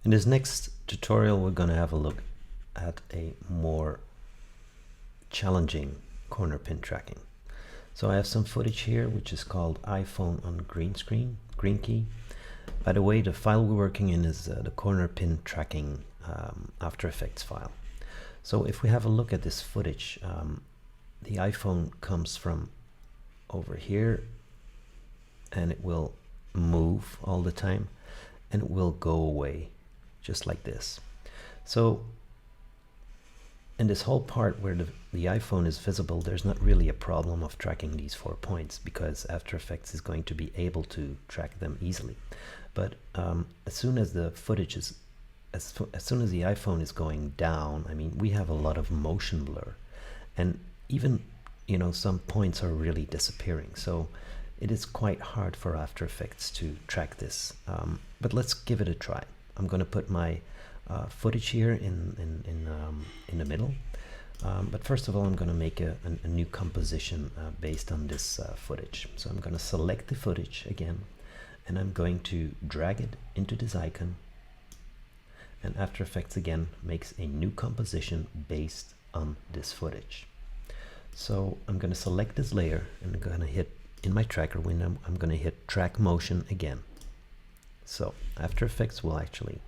In this next tutorial, we're going to have a look at a more challenging corner pin tracking. So I have some footage here which is called iPhone on green screen, green key. By the way, the file we're working in is the corner pin tracking After Effects file. So if we have a look at this footage, the iPhone comes from over here and it will move all the time and it will go away just like this. So in this whole part where the iPhone is visible, there's not really a problem of tracking these 4 points because After Effects is going to be able to track them easily. But as soon as the footage is, as soon as the iPhone is going down, I mean, we have a lot of motion blur, and even, you know, some points are really disappearing. So it is quite hard for After Effects to track this. But let's give it a try. I'm going to put my footage here in the middle. But first of all, I'm going to make a new composition based on this footage. So I'm going to select the footage again, and I'm going to drag it into this icon. And After Effects again makes a new composition based on this footage. So I'm going to select this layer and I'm going to hit, in my tracker window, I'm going to hit track motion again. So After Effects will actually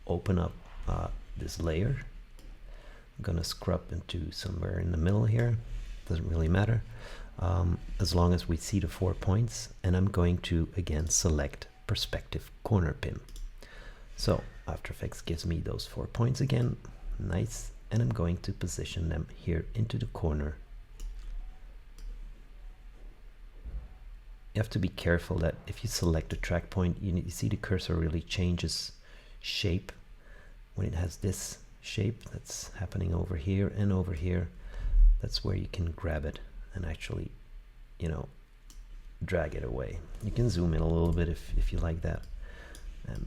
open up this layer. I'm going to scrub into somewhere in the middle here, doesn't really matter, as long as we see the 4 points. And I'm going to again select perspective corner pin. So After Effects gives me those 4 points again, nice, and I'm going to position them here into the corner. You have to be careful that if you select a track point, you see the cursor really changes shape when it has this shape that's happening over here and over here. That's where you can grab it and actually, you know, drag it away. You can zoom in a little bit if you like that, and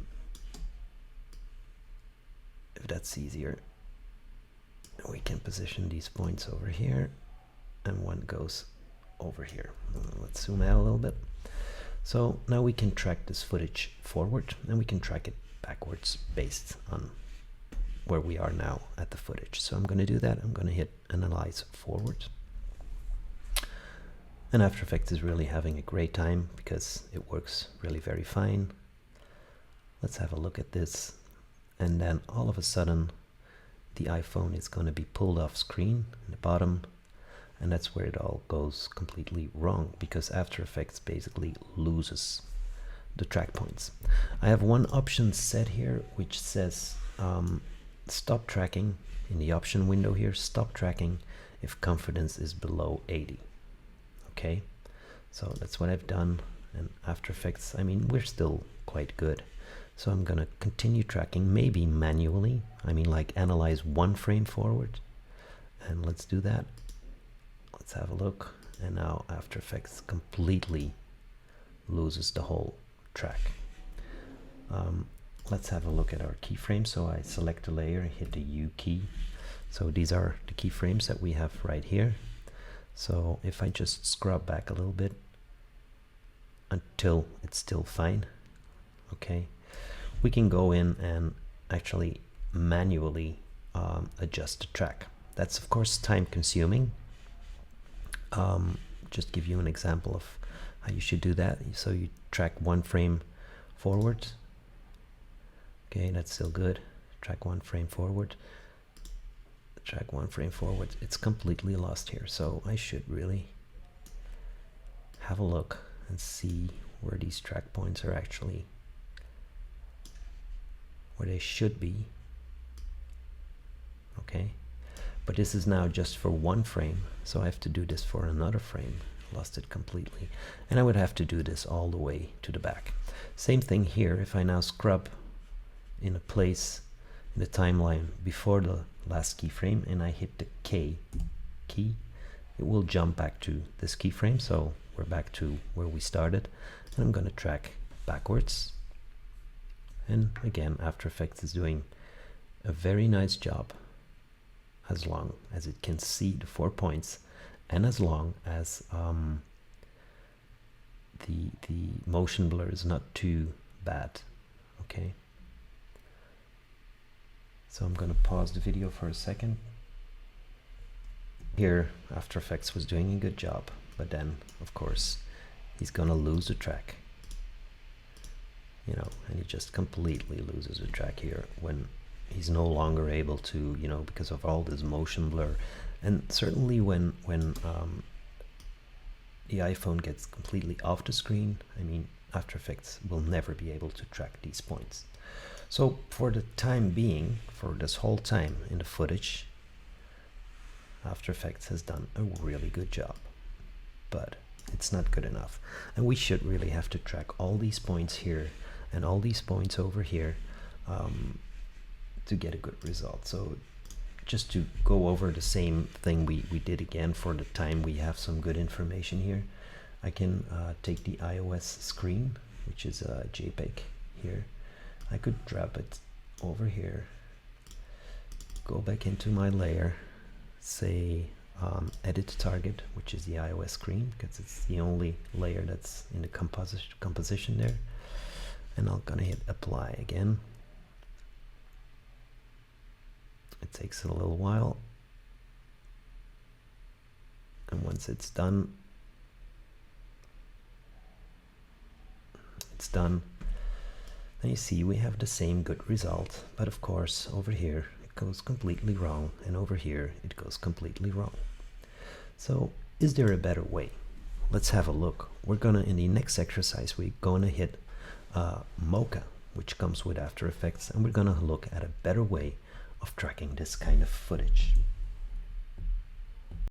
if that's easier, we can position these points over here and one goes over here. Let's zoom out a little bit. So now we can track this footage forward and we can track it backwards based on where we are now at the footage. So I'm going to do that. I'm going to hit analyze forward. And After Effects is really having a great time because it works really very fine. Let's have a look at this. And then all of a sudden the iPhone is going to be pulled off screen in the bottom. And that's where it all goes completely wrong because After Effects basically loses the track points. I have one option set here which says stop tracking in the option window here, stop tracking if confidence is below 80. Okay, so that's what I've done. And After Effects, I mean, we're still quite good. So I'm going to continue tracking, maybe manually. I mean, like analyze 1 frame forward. And let's do that. Let's have a look. And now After Effects completely loses the whole track. Let's have a look at our keyframes. So I select a layer, hit the U key. So these are the keyframes that we have right here. So if I just scrub back a little bit until it's still fine, okay, we can go in and actually manually adjust the track. That's of course time consuming. Just give you an example of how you should do that. So you track 1 frame forward. Okay, that's still good. Track 1 frame forward. Track 1 frame forward. It's completely lost here. So I should really have a look and see where these track points are actually, where they should be. Okay, but this is now just for 1 frame, so I have to do this for another frame. Lost it completely, and I would have to do this all the way to the back. Same thing here. If I now scrub in a place in the timeline before the last keyframe and I hit the K key, it will jump back to this keyframe. So we're back to where we started, and I'm going to track backwards. And again, After Effects is doing a very nice job as long as it can see the 4 points and as long as the motion blur is not too bad. Okay, So I'm going to pause the video for a second. Here After Effects was doing a good job, but then of course he's gonna lose the track, you know, and he just completely loses the track here when he's no longer able to, you know, because of all this motion blur. And certainly when the iPhone gets completely off the screen, I mean, After Effects will never be able to track these points. So for the time being, for this whole time in the footage, After Effects has done a really good job, but it's not good enough. And we should really have to track all these points here and all these points over here to get a good result. So just to go over the same thing we did again for the time we have some good information here, I can take the iOS screen, which is a JPEG here. I could drop it over here, go back into my layer, say edit target, which is the iOS screen, because it's the only layer that's in the composition there, and I'm gonna hit apply again. It takes a little while, and once it's done, then you see we have the same good result, but of course over here it goes completely wrong, and over here it goes completely wrong. So is there a better way? Let's have a look. We're gonna, in the next exercise, we're gonna hit Mocha, which comes with After Effects, and we're gonna look at a better way of tracking this kind of footage.